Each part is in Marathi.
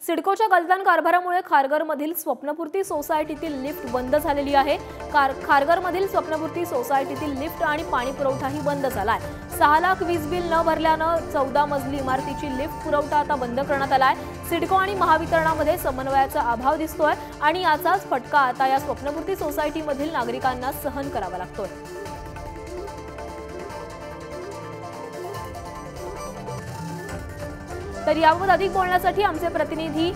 सिडकोच्या गलतान कारभारामुळे खारघरमधील स्वप्नपूर्ती सोसायटीतील लिफ्ट बंद झालेली आहे। खारघरमधील स्वप्नपूर्ती सोसायटीतील लिफ्ट आणि पाणी पुरवठाही बंद झालाय। 6 लाख वीज बिल न भरल्यानं 14 मजली इमारतीची लिफ्ट पुरवठा आता बंद करण्यात आलाय। सिडको आणि महावितरणामध्ये समन्वयाचा अभाव दिसतोय आणि याचाच फटका आता या स्वप्नपूर्ती सोसायटीमधील नागरिकांना सहन करावा लागतोय। तर याबाबत अधिक बोलण्यासाठी आमचे प्रतिनिधी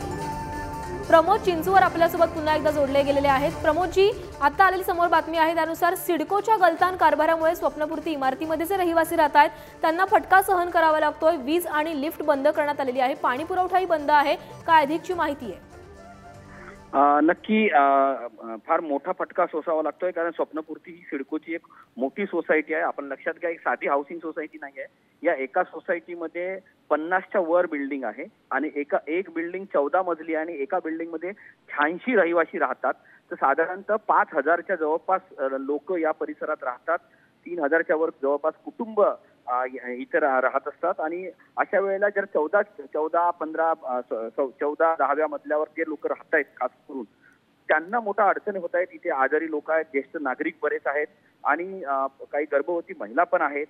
प्रमोद चिंचवर आपल्यासोबत पुन्हा एकदा जोडले गेलेले आहेत। प्रमोदजी, आता आलेली समोर बातमी आहे त्यानुसार सिडकोच्या गलतान कारभारामुळे स्वप्नपूर्ती इमारतीमध्ये जे रहिवासी राहत आहेत त्यांना फटका सहन करावा लागतोय। वीज आणि लिफ्ट बंद करण्यात आलेली आहे, पाणी पुरवठाही बंद आहे। काय अधिकची माहिती आहे? नक्की फार मोठा फटका सोसावा लागतोय, कारण स्वप्नपूर्ती ही सिडकोची एक मोठी सोसायटी आहे। आपण लक्षात घ्या, एक साधी हाऊसिंग सोसायटी नाही आहे। या एका सोसायटीमध्ये 50च्या वर बिल्डिंग आहे आणि एक बिल्डिंग 14 मजली आणि एका बिल्डिंग मध्ये 86 रहिवासी राहतात। तर साधारणतः 5000च्या जवळपास लोक या परिसरात राहतात। 3000च्या वर जवळपास कुटुंब इथे राहत असतात आणि अशा वेळेला जर 14, 15, 14, 10व्या मजल्यावर जे लोक राहत आहेत खास करून त्यांना मोठा अडचणी होत आहेत। इथे आजारी लोक आहेत, ज्येष्ठ नागरिक बरेच आहेत आणि काही गर्भवती महिला पण आहेत।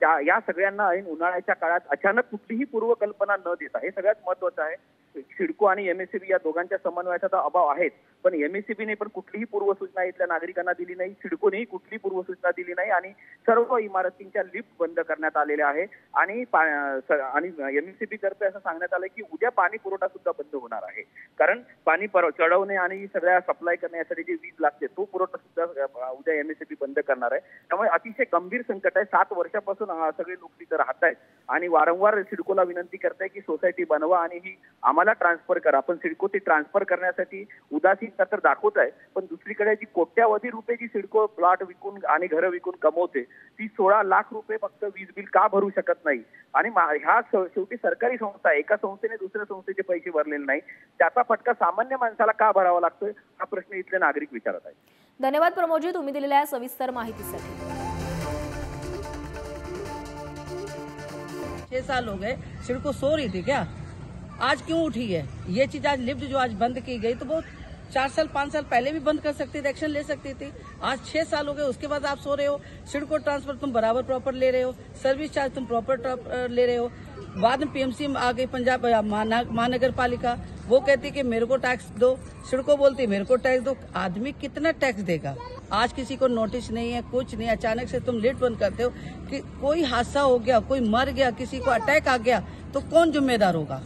या सगळ्यांना ऐन उन्हाळ्याच्या काळात अचानक कुठलीही पूर्वकल्पना न देता, हे सगळ्यात महत्त्वाचं आहे। सिडको आणि एमएससीबी या दोघांच्या समन्वयाचा अभाव आहेच, पण एमएससीबीने पण कुठलीही पूर्वसूचना इथल्या नागरिकांना दिली नाही, सिडकोनेही कुठलीही पूर्वसूचना दिली नाही आणि सर्व इमारतींच्या लिफ्ट बंद करण्यात आलेल्या आहे। आणि एमएससीबी तर्फे असं सांगण्यात आलं की उद्या पाणी पुरवठा सुद्धा बंद होणार आहे, कारण पाणी चढवणे आणि सगळ्या सप्लाय करण्यासाठी जी वीज लागते तो पुरवठा सुद्धा उद्या एमएससीबी बंद करणार आहे। त्यामुळे अतिशय गंभीर संकट आहे। 7 वर्षापासून सगळे लोक तिथे राहत आहेत आणि वारंवार सिडकोला विनंती करताय की सोसायटी बनवा आणि ही आम्हाला ट्रान्सफर करा, पण सिडको ती ट्रान्सफर करण्यासाठी उदासीनता तर दाखवत आहे। पण दुसरीकडे जी कोट्यावधी रुपये जी सिडको प्लॉट विकून आणि घरं विकून कमवते ती 16 लाख रुपये फक्त वीज बिल का भरू शकत नाही? आणि ह्या शेवटी सरकारी संस्था, एका संस्थेने दुसऱ्या संस्थेचे पैसे भरलेले नाही, त्याचा फटका सामान्य माणसाला का भरावा लागतोय हा प्रश्न इथले नागरिक विचारत आहेत। धन्यवाद प्रमोदजी, तुम्ही दिलेल्या सविस्तर माहितीसाठी। 6 साल हो गए, सिडको सो रही थी क्या? आज क्यों उठी है ये चीज? आज लिफ्ट जो आज बंद की गई तो वो 4 साल 5 साल पहले भी बंद कर सकती थी, एक्शन ले सकती थी। आज 6 साल हो गए, उसके बाद आप सो रहे हो। सिडको ट्रांसफर तुम बराबर प्रॉपर ले रहे हो, सर्विस चार्ज तुम प्रॉपर ले रहे हो। बाद में पीएमसी आ गई पंजाब महानगर पालिका, वो कहती कि मेरे को टैक्स दो, सिडको बोलती मेरे को टैक्स दो। आदमी कितना टैक्स देगा? आज किसी को नोटिस नहीं है, कुछ नहीं। अचानक से तुम लिफ्ट बंद करते हो कि कोई हादसा हो गया, कोई मर गया, किसी को अटैक आ गया तो कौन जिम्मेदार होगा?